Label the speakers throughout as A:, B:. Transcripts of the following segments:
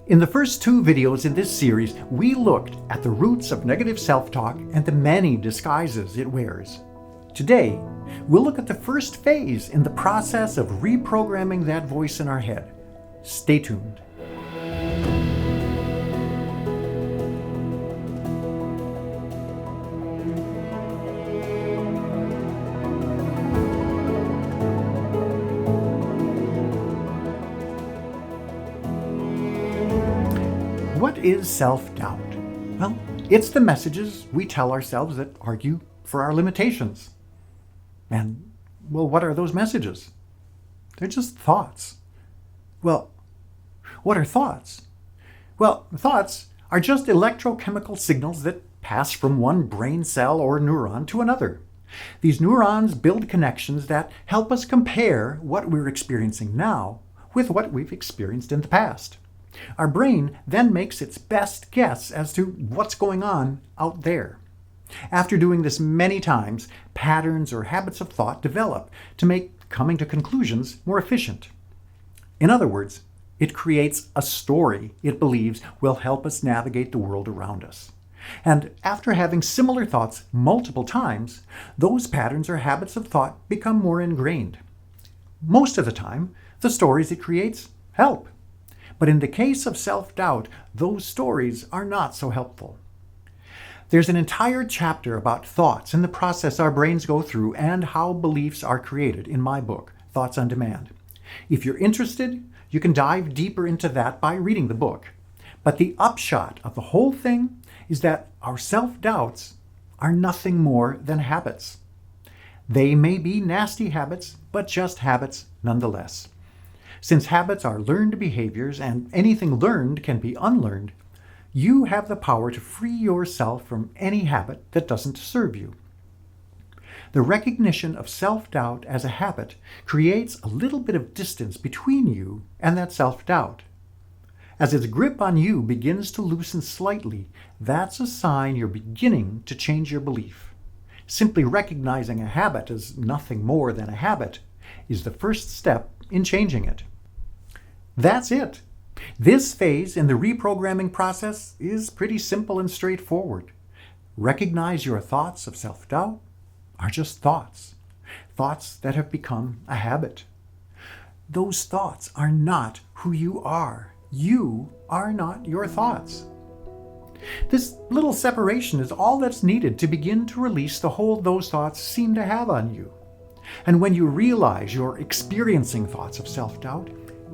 A: In the first two videos in this series, we looked at the roots of negative self-talk and the many disguises it wears. Today, we'll look at the first phase in the process of reprogramming that voice in our head. Stay tuned. What is self-doubt? Well, it's the messages we tell ourselves that argue for our limitations. And, well, what are those messages? They're just thoughts. Well, what are thoughts? Well, thoughts are just electrochemical signals that pass from one brain cell or neuron to another. These neurons build connections that help us compare what we're experiencing now with what we've experienced in the past. Our brain then makes its best guess as to what's going on out there. After doing this many times, patterns or habits of thought develop to make coming to conclusions more efficient. In other words, it creates a story it believes will help us navigate the world around us. And after having similar thoughts multiple times, those patterns or habits of thought become more ingrained. Most of the time, the stories it creates help. But in the case of self-doubt, those stories are not so helpful. There's an entire chapter about thoughts and the process our brains go through and how beliefs are created in my book, Thoughts on Demand. If you're interested, you can dive deeper into that by reading the book. But the upshot of the whole thing is that our self-doubts are nothing more than habits. They may be nasty habits, but just habits nonetheless. Since habits are learned behaviors and anything learned can be unlearned, you have the power to free yourself from any habit that doesn't serve you. The recognition of self-doubt as a habit creates a little bit of distance between you and that self-doubt. As its grip on you begins to loosen slightly, that's a sign you're beginning to change your belief. Simply recognizing a habit as nothing more than a habit is the first step in changing it. That's it. This phase in the reprogramming process is pretty simple and straightforward. Recognize your thoughts of self-doubt are just thoughts. Thoughts that have become a habit. Those thoughts are not who you are. You are not your thoughts. This little separation is all that's needed to begin to release the hold those thoughts seem to have on you. And when you realize you're experiencing thoughts of self-doubt,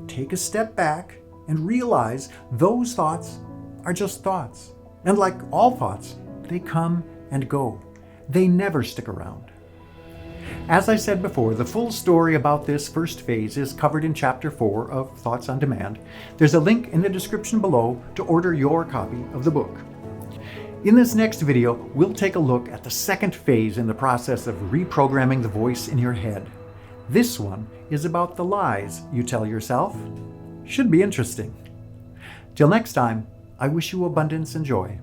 A: take a step back and realize those thoughts are just thoughts. And like all thoughts, they come and go. They never stick around. As I said before, the full story about this first phase is covered in Chapter 4 of Thoughts on Demand. There's a link in the description below to order your copy of the book. In this next video, we'll take a look at the second phase in the process of reprogramming the voice in your head. This one is about the lies you tell yourself. Should be interesting. Till next time, I wish you abundance and joy.